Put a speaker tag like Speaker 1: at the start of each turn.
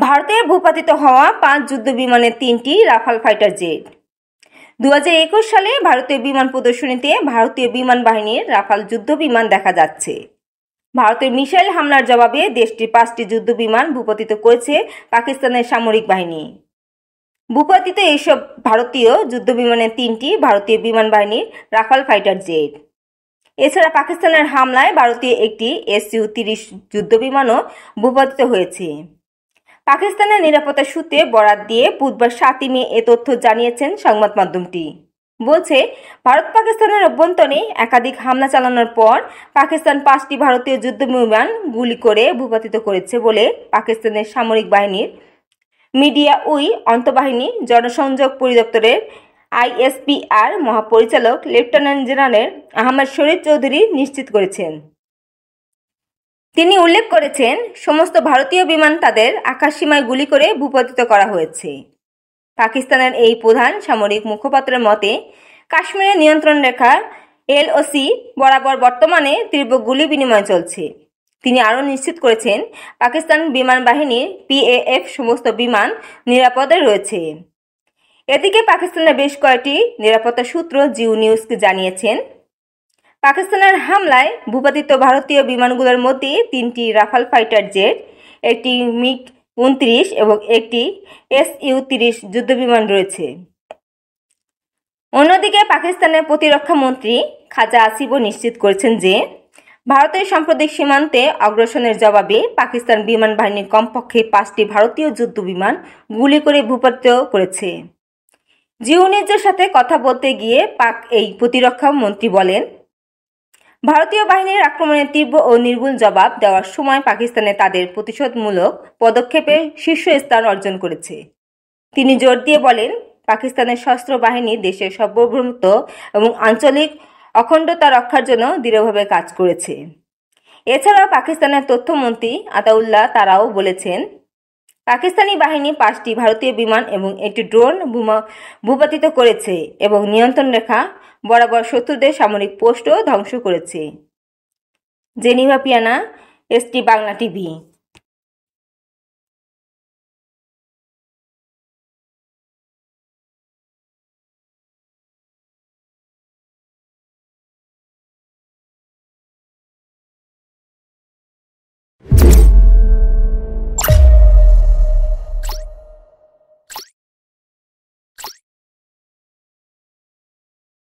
Speaker 1: ভারতে ভূপাতিত হওয়া ৫ যুদ্ধ বিমানের ৩টি রাফাল ফাইটার জেট। ২০২১ সালে ভারতীয় বিমান প্রদর্শনীতে ভারতীয় বিমান বাহিনীর রাফাল যুদ্ধ বিমান দেখা যাচ্ছে। ভারতের মিসাইল হামলার জবাবে দেশটির ৫টি যুদ্ধ বিমান ভূপাতিত করেছে পাকিস্তানের সামরিক বাহিনী। ভূপাতিত এইসব ভারতীয় যুদ্ধ বিমানের ৩টি ভারতীয় বিমান বাহিনীর রাফাল ফাইটার জেট। এছাড়া পাকিস্তানের হামলায় ভারতীয় একটি Su-30 যুদ্ধ বিমানও ভূপাতিত হয়েছে। পাকিস্তানের নিরাপত্তা সূত্রে বরাত দিয়ে বুধবার ৭ই মে এ তথ্য জানিয়েছেন সংবাদ মাধ্যমটি। বলছে, ভারত পাকিস্তানের অভ্যন্তরে একাধিক হামলা চালানোর পর পাকিস্তান ৫টি ভারতীয় যুদ্ধ বিমান গুলি করে ভূপাতিত করেছে বলে পাকিস্তানের সামরিক বাহিনীর মিডিয়া আন্তঃবাহিনী জনসংযোগ পরিদপ্তরের ISPR মহাপরিচালক লেফটেন্যান্ট জেনারেল আহমেদ শরীফ চৌধুরী নিশ্চিত করেছেন। তিনি উল্লেখ করেছেন, সমস্ত ভারতীয় বিমান তাদের আকাশসীমায় গুলি করে ভূপাতিত করা হয়েছে। পাকিস্তানের এই প্রধান সামরিক মুখপাত্রের মতে, কাশ্মীরের নিয়ন্ত্রণ রেখা LOC বরাবর বর্তমানে তীব্র গুলি বিনিময় চলছে। তিনি আরও নিশ্চিত করেছেন, পাকিস্তান বিমান বাহিনীর PAF সমস্ত বিমান নিরাপদে রয়েছে। এদিকে পাকিস্তানের বেশ কয়েকটি নিরাপত্তা সূত্র জিও নিউজকে জানিয়েছেন, পাকিস্তানের হামলায় ভূপাতিত ভারতীয় বিমানগুলোর মধ্যে 3টি রাফাল ফাইটার জেট, একটি MiG-29 এবং একটি Su-30 যুদ্ধবিমান রয়েছে। অন্যদিকে পাকিস্তানের প্রতিরক্ষা মন্ত্রী খাজা আসিফও নিশ্চিত করেছেন যে ভারতের সাম্প্রতিক সীমান্তে অগ্রাসনের জবাবে পাকিস্তান বিমান বাহিনী কমপক্ষে 5টি ভারতীয় যুদ্ধ বিমান গুলি করে ভূপাতিত করেছে। জিও নিউজের সাথে কথা বলতে গিয়ে পাক এই প্রতিরক্ষা মন্ত্রী বলেন, ভারতীয় বাহিনীর আক্রমণের তীব্র ও নির্ভুল জবাব দেওয়ার সময় পাকিস্তানে তাদের প্রতিশোধমূলক পদক্ষেপে শীর্ষস্থান অর্জন করেছে। তিনি জোর দিয়ে বলেন, পাকিস্তানের সশস্ত্র বাহিনী দেশের সার্বভৌমত্ব এবং আঞ্চলিক অখণ্ডতা রক্ষার জন্য দৃঢ়ভাবে কাজ করেছে। এছাড়াও পাকিস্তানের তথ্যমন্ত্রী আতাউল্লাহ তারাও বলেছেন, পাকিস্তানি বাহিনী 5টি ভারতীয় বিমান এবং একটি ড্রোন ভূপাতিত করেছে এবং নিয়ন্ত্রণ রেখা বরাবর শত্রুদের সামরিক পোস্টও ধ্বংস করেছে। জেনিভা পিয়ানা, ST বাংলা TV।